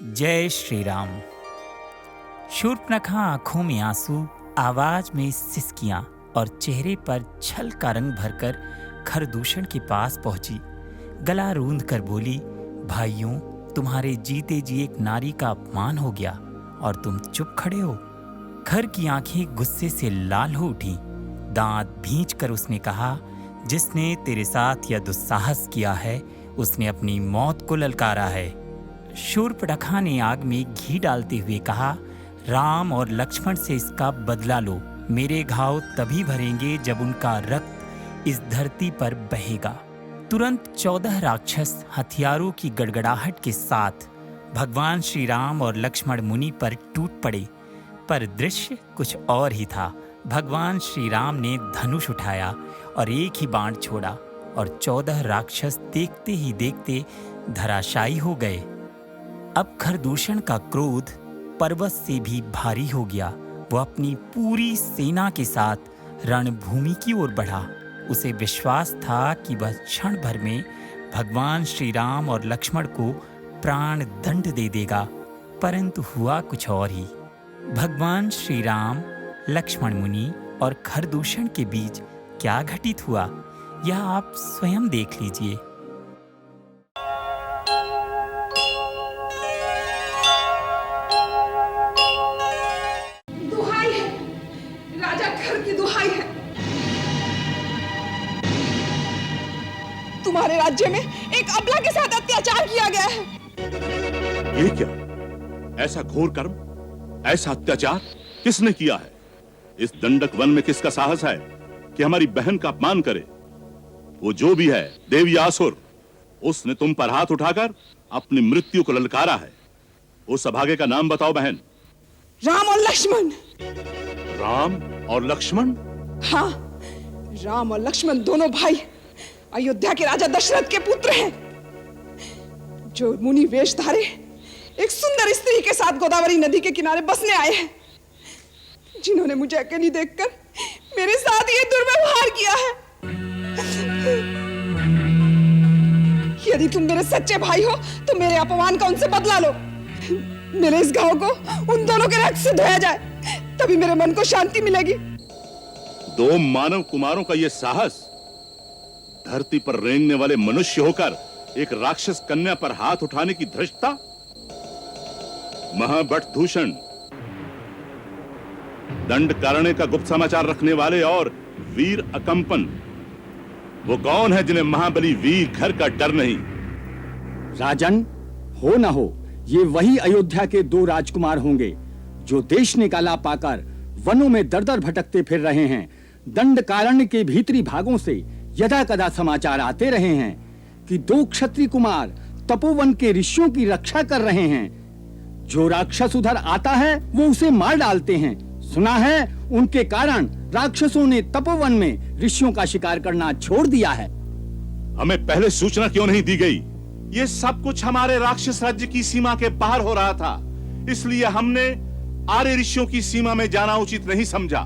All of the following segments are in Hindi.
जय श्री राम। शूर्पणखा आंखों में आंसू, आवाज में सिसकियां और चेहरे पर छल का रंग भरकर खरदूषण के पास पहुंची। गला रूंध कर बोली, भाइयों, तुम्हारे जीते जी एक नारी का अपमान हो गया और तुम चुप खड़े हो। खर की आंखें गुस्से से लाल हो उठी। दांत भींच कर उसने कहा, जिसने तेरे साथ यह दुस्साहस किया है उसने अपनी मौत को ललकारा है। शूर्पणखा ने आग में घी डालते हुए कहा, राम और लक्ष्मण से इसका बदला लो। मेरे घाव तभी भरेंगे जब उनका रक्त इस धरती पर बहेगा। तुरंत 14 राक्षस हथियारों की गड़गड़ाहट के साथ भगवान श्री राम और लक्ष्मण मुनि पर टूट पड़े। पर दृश्य कुछ और ही था। भगवान श्री राम ने धनुष उठाया और एक ही बाण छोड़ा और 14 राक्षस देखते ही देखते धराशायी हो गए। अब खरदूषण का क्रोध पर्वत से भी भारी हो गया। वो अपनी पूरी सेना के साथ रणभूमि की ओर बढ़ा। उसे विश्वास था कि वह क्षण भर में भगवान श्री राम और लक्ष्मण को प्राण दंड दे देगा, परंतु हुआ कुछ और ही। भगवान श्री राम, लक्ष्मण मुनि और खरदूषण के बीच क्या घटित हुआ, यह आप स्वयं देख लीजिए। तुम्हारे राज्य में एक अबला के साथ अत्याचार किया गया है। ये क्या? ऐसा घोर कर्म, ऐसा अत्याचार किसने किया है? इस दंडक वन में किसका साहस है कि हमारी बहन का अपमान करे? वो जो भी है, देव या असुर, उसने तुम पर हाथ उठाकर अपनी मृत्यु को ललकारा है। उस अभागे का नाम बताओ बहन। राम और लक्ष्मण। राम और लक्ष्मण? हाँ, राम और लक्ष्मण दोनों भाई अयोध्या के राजा दशरथ के पुत्र हैं, जो मुनि वेश धारे एक सुंदर स्त्री के साथ गोदावरी नदी के किनारे बसने आए हैं, जिन्होंने मुझे अकेली देखकर मेरे साथ ये दुर्व्यवहार किया है। यदि तुम मेरे सच्चे भाई हो तो मेरे अपमान का उनसे बदला लो। मेरे इस घाव को उन दोनों के रक्त से धोया जाए, तभी मेरे मन को शांति मिलेगी। दो मानव कुमारों का यह साहस, धरती पर रेंगने वाले मनुष्य होकर एक राक्षस कन्या पर हाथ उठाने की धृष्टता। महाबटभूषण, दंडकारण्य का गुप्त समाचार रखने वाले और वीर अकंपन, वो कौन है जिन्हें महाबली वीर घर का डर नहीं? राजन, हो न हो, ये वही अयोध्या के 2 राजकुमार होंगे जो देश निकाला पाकर वनों में दर-दर भटकते फिर रहे हैं। दंडकारण्य के भीतरी भागों से यदा कदा समाचार आते रहे हैं कि 2 क्षत्रिय कुमार तपोवन के ऋषियों की रक्षा कर रहे हैं। जो राक्षस उधर आता है वो उसे मार डालते हैं। सुना है उनके कारण राक्षसों ने तपोवन में ऋषियों का शिकार करना छोड़ दिया है। हमें पहले सूचना क्यों नहीं दी गई? ये सब कुछ हमारे राक्षस राज्य की सीमा के बाहर हो रहा था, इसलिए हमने आर्य ऋषियों की सीमा में जाना उचित नहीं समझा।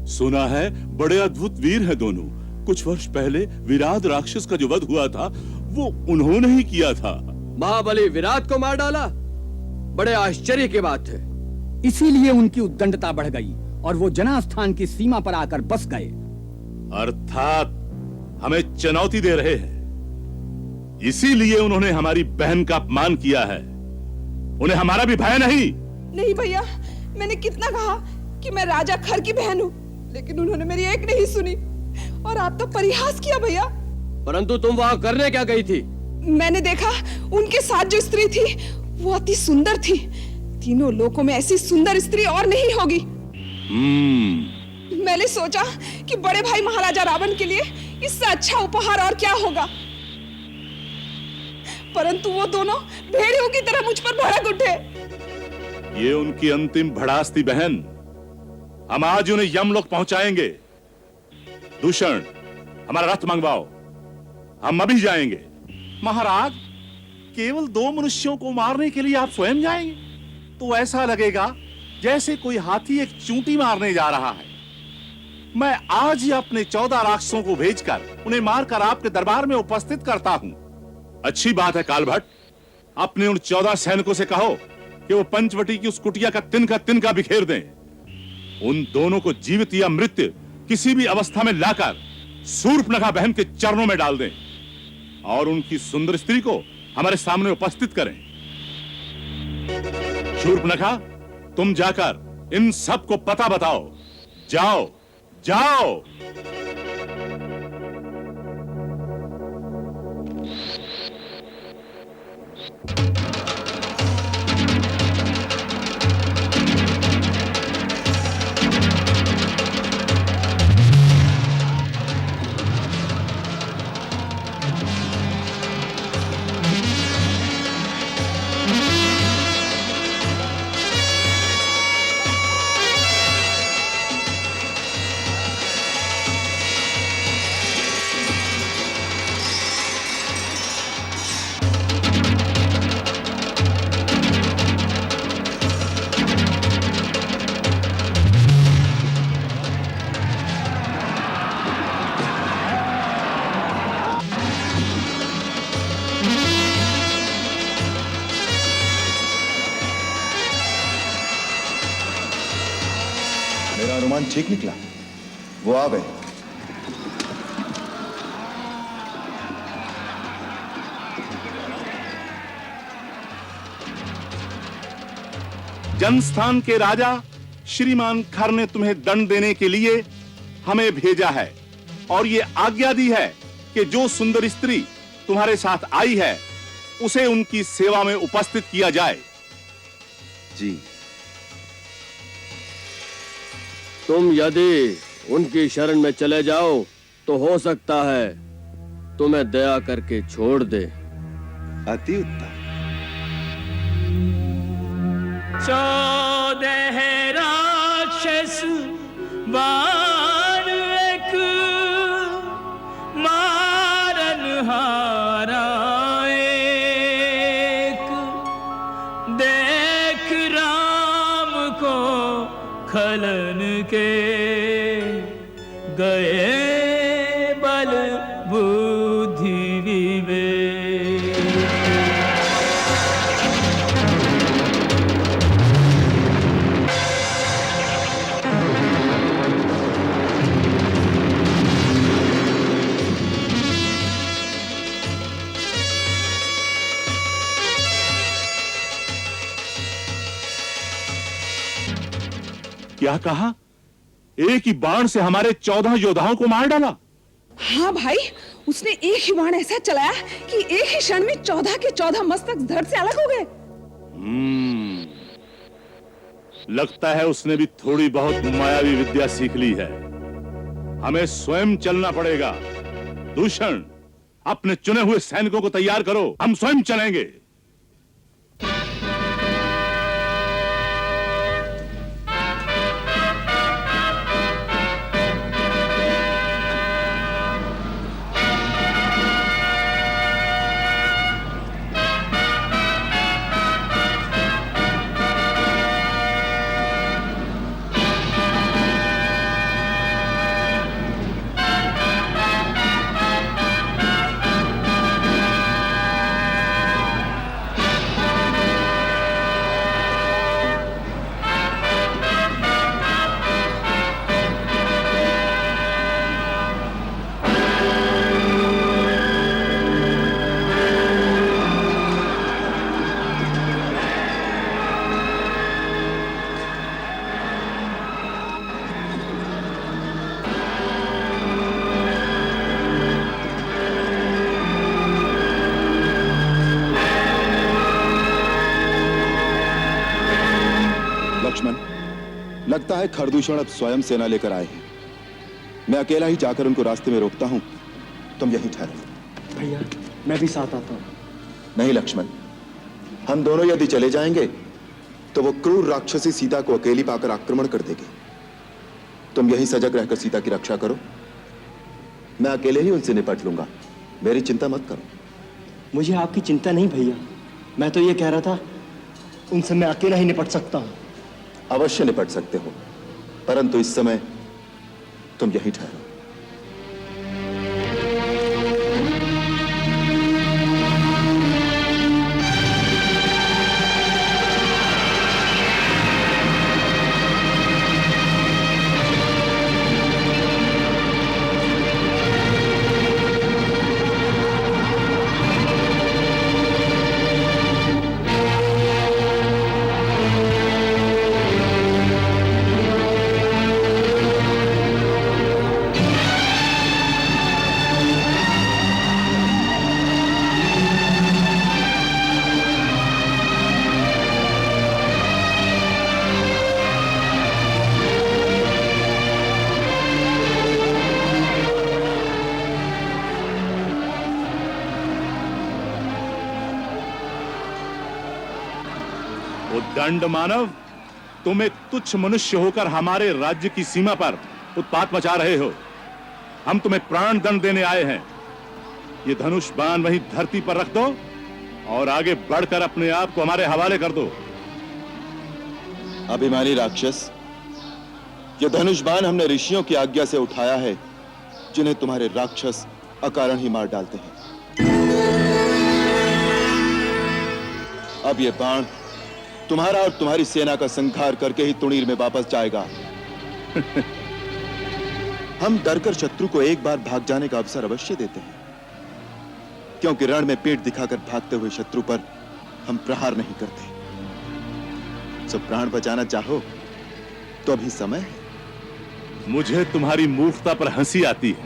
सुना है बड़े अद्भुत वीर हैं दोनों। कुछ वर्ष पहले विराट राक्षस का जो वध हुआ था वो उन्होंने ही किया था। महाबली विराट को मार डाला? बड़े आश्चर्य की बात है। इसीलिए उनकी उद्दंडता बढ़ गई और वो जनास्थान की सीमा पर आकर बस गए। अर्थात हमें चुनौती दे रहे हैं, इसीलिए उन्होंने हमारी बहन का अपमान किया है। उन्हें हमारा भी भय नहीं? नहीं भैया, मैंने कितना कहा कि मैं राजा खर की बहन हूँ, लेकिन उन्होंने मेरी एक नहीं सुनी और आप तो परिहास किया भैया। परंतु तुम वहां करने क्या गई थी? मैंने देखा उनके साथ जो स्त्री थी वो अति सुंदर थी। तीनों लोकों में ऐसी सुंदर स्त्री और नहीं होगी। मैंने सोचा कि बड़े भाई महाराजा रावण के लिए इससे अच्छा उपहार और क्या होगा, परंतु वो दोनों भेड़ियों की तरह मुझ पर भड़क उठे। ये उनकी अंतिम भड़ास थी बहन। हम आज उन्हें यमलोक पहुंचाएंगे। दूषण, हमारा रथ मंगवाओ, हम अभी जाएंगे। महाराज, केवल 2 मनुष्यों को मारने के लिए आप स्वयं जाएंगे? तो ऐसा लगेगा जैसे कोई हाथी एक चूंटी मारने जा रहा है। मैं आज ही अपने 14 राक्षसों को भेजकर उन्हें मारकर आपके दरबार में उपस्थित करता हूं। अच्छी बात है कालभट्ट, अपने उन 14 सैनिकों से कहो कि वो पंचवटी की उस कुटिया का तिनका बिखेर दें। उन दोनों को जीवित या मृत किसी भी अवस्था में लाकर शूर्पणखा बहन के चरणों में डाल दें और उनकी सुंदर स्त्री को हमारे सामने उपस्थित करें। शूर्पणखा, तुम जाकर इन सब को पता बताओ। जाओ जाओ। मेरा अनुमान ठीक निकला, वो आ गए। जनस्थान के राजा श्रीमान खर ने तुम्हें दंड देने के लिए हमें भेजा है और ये आज्ञा दी है कि जो सुंदर स्त्री तुम्हारे साथ आई है उसे उनकी सेवा में उपस्थित किया जाए। जी। तुम यदि उनकी शरण में चले जाओ तो हो सकता है तुम्हें दया करके छोड़ दे। अति उत्तम। 14 राक्षस बाण एक मारन हारा एक, देख राम को खलन के गए बल बुद्धि विवेक। क्या कहा? एक ही बाण से हमारे 14 योद्धाओं को मार डाला? हाँ भाई, उसने एक ही बाण ऐसा चलाया कि एक ही क्षण में 14 के 14 मस्तक धड़ से अलग हो गए। लगता है उसने भी थोड़ी बहुत मायावी विद्या सीख ली है। हमें स्वयं चलना पड़ेगा। दूषण, अपने चुने हुए सैनिकों को तैयार करो, हम स्वयं चलेंगे। लक्ष्मण, लगता है खरदूषण अब स्वयं सेना लेकर आए हैं। मैं अकेला ही जाकर उनको रास्ते में रोकता हूं, तुम यहीं ठहरो। भैया, मैं भी साथ आता हूँ। नहीं लक्ष्मण, हम दोनों यदि चले जाएंगे तो वो क्रूर राक्षसी सीता को अकेली पाकर आक्रमण कर देगी। तुम यहीं सजग रहकर सीता की रक्षा करो, मैं अकेले ही उनसे निपट लूंगा। मेरी चिंता मत करो। मुझे आपकी चिंता नहीं भैया, मैं तो ये कह रहा था उनसे मैं अकेला ही निपट सकता हूँ। अवश्य निपट सकते हो, परंतु इस समय तुम यहीं ठहरो। वो दंड मानव, तुम एक तुच्छ मनुष्य होकर हमारे राज्य की सीमा पर उत्पात मचा रहे हो। हम तुम्हें प्राण दंड देने आए हैं। ये धनुष बाण वहीं धरती पर रख दो और आगे बढ़कर अपने आप को हमारे हवाले कर दो। अभिमानी राक्षस, ये धनुष बाण हमने ऋषियों की आज्ञा से उठाया है, जिन्हें तुम्हारे राक्षस अकारण ही मार डालते हैं। अब ये बाण तुम्हारा और तुम्हारी सेना का संहार करके ही तुणीर में वापस जाएगा। हम डरकर शत्रु को एक बार भाग जाने का अवसर अवश्य देते हैं, क्योंकि रण में पीठ दिखाकर भागते हुए शत्रु पर हम प्रहार नहीं करते। जब प्राण बचाना चाहो तो अभी समय है। मुझे तुम्हारी मूर्खता पर हंसी आती है।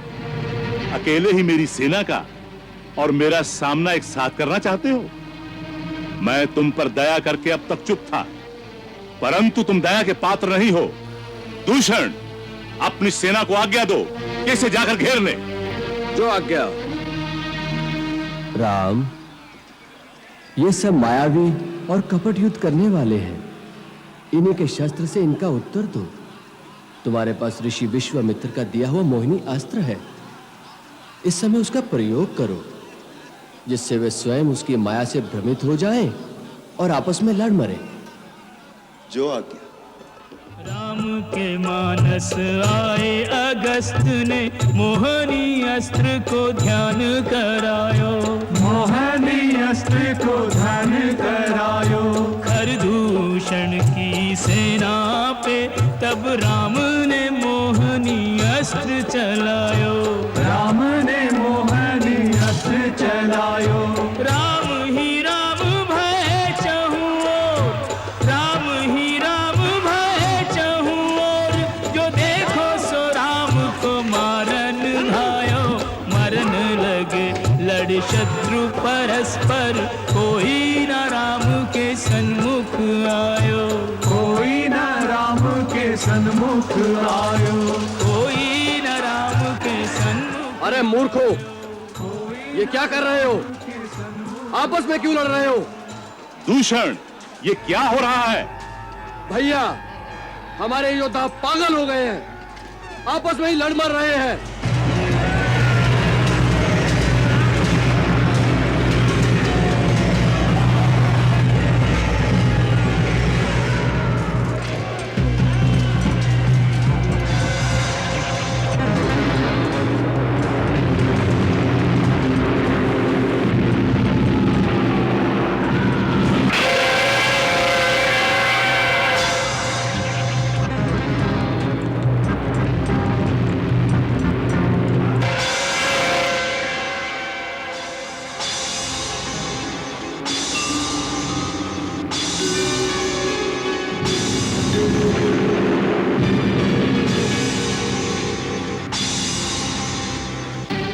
अकेले ही मेरी सेना का और मेरा सामना एक साथ करना चाहते हो? मैं तुम पर दया करके अब तक चुप था, परंतु तुम दया के पात्र नहीं हो। दूषण, अपनी सेना को आज्ञा दो कि इसे जाकर घेर ले। जो आज्ञा। राम, ये सब मायावी और कपट युद्ध करने वाले हैं। इन्हीं के शस्त्र से इनका उत्तर दो। तुम्हारे पास ऋषि विश्वामित्र का दिया हुआ मोहिनी अस्त्र है। इस समय उसका प्रयोग करो, जिससे वे स्वयं उसकी माया से भ्रमित हो जाएं और आपस में लड़ मरे। जो आज्ञा। राम के मानस आए अगस्त ने मोहनी अस्त्र को ध्यान करायो। मोहनी अस्त्र को ध्यान करायो। खरदूषण की सेना पे तब राम ने मोहनी अस्त्र चलायो। राम ने मोहनी अस्त्र चलायो। राम ही राम भय चहुँ ओर, राम ही राम भय चहुँ ओर। जो देखो सो राम को मारन धायो। मरन लगे लड़ शत्रु परस्पर, कोई न राम के सन्मुख आयो। कोई न राम के सन्मुख आयो। कोई न राम के सन्मुख। अरे मूर्खों, ये क्या कर रहे हो? आपस में क्यों लड़ रहे हो? दूषण, ये क्या हो रहा है? भैया, हमारे योद्धा पागल हो गए हैं, आपस में ही लड़ मर रहे हैं।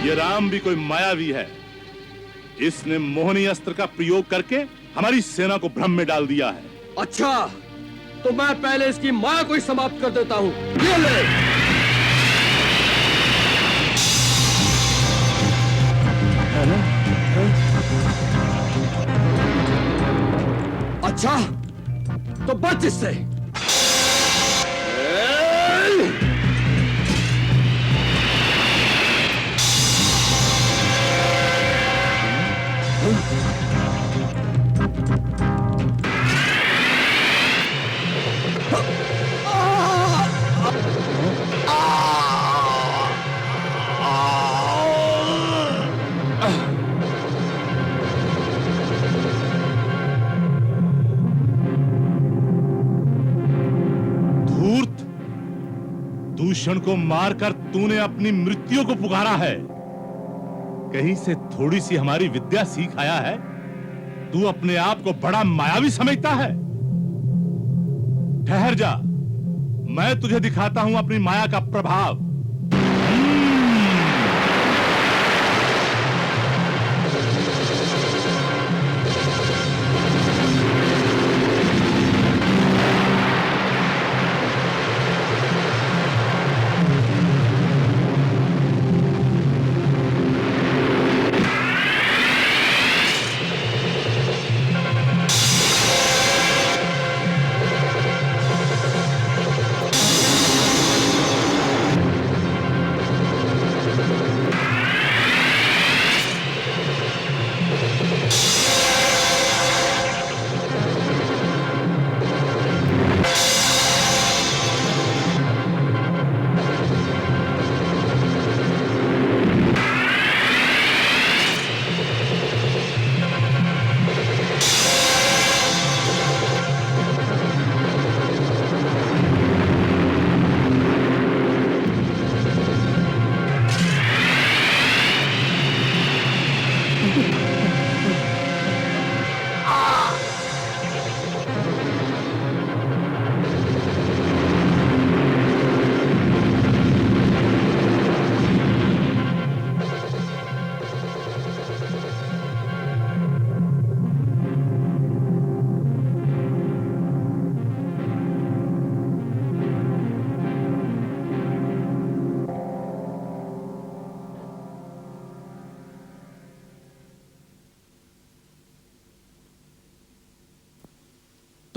ये राम भी कोई मायावी है। इसने मोहनी अस्त्र का प्रयोग करके हमारी सेना को भ्रम में डाल दिया है। अच्छा, तो मैं पहले इसकी माया को ही समाप्त कर देता हूं। ये ले। अच्छा, तो बच इससे। धूर्त, दूषण को मारकर तूने अपनी मृत्यु को पुकारा है। कहीं से थोड़ी सी हमारी विद्या सीख आया है? तू अपने आप को बड़ा मायावी समझता है। ठहर जा, मैं तुझे दिखाता हूं अपनी माया का प्रभाव।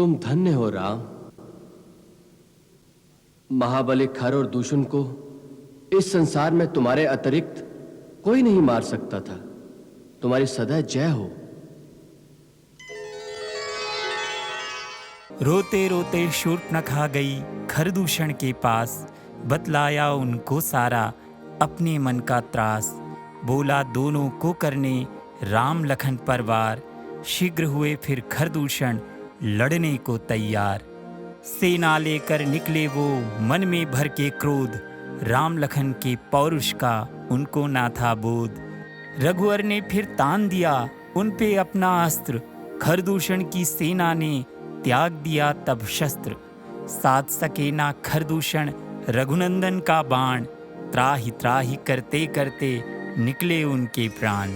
तुम धन्य हो राम। महाबली खर और दूषण को इस संसार में तुम्हारे अतिरिक्त कोई नहीं मार सकता था। तुम्हारी सदा जय हो। रोते रोते शूर्पणखा गई खरदूषण के पास, बतलाया उनको सारा अपने मन का त्रास। बोला दोनों को करने राम लखन पर वार, शीघ्र हुए फिर खरदूषण लड़ने को तैयार। सेना लेकर निकले वो मन में भर के क्रोध, राम लखन के पौरुष का उनको ना था बोध। रघुवर ने फिर तान दिया उन पे अपना अस्त्र, खरदूषण की सेना ने त्याग दिया तब शस्त्र। साध सके ना खरदूषण रघुनंदन का बाण, त्राहि त्राहि करते करते निकले उनके प्राण।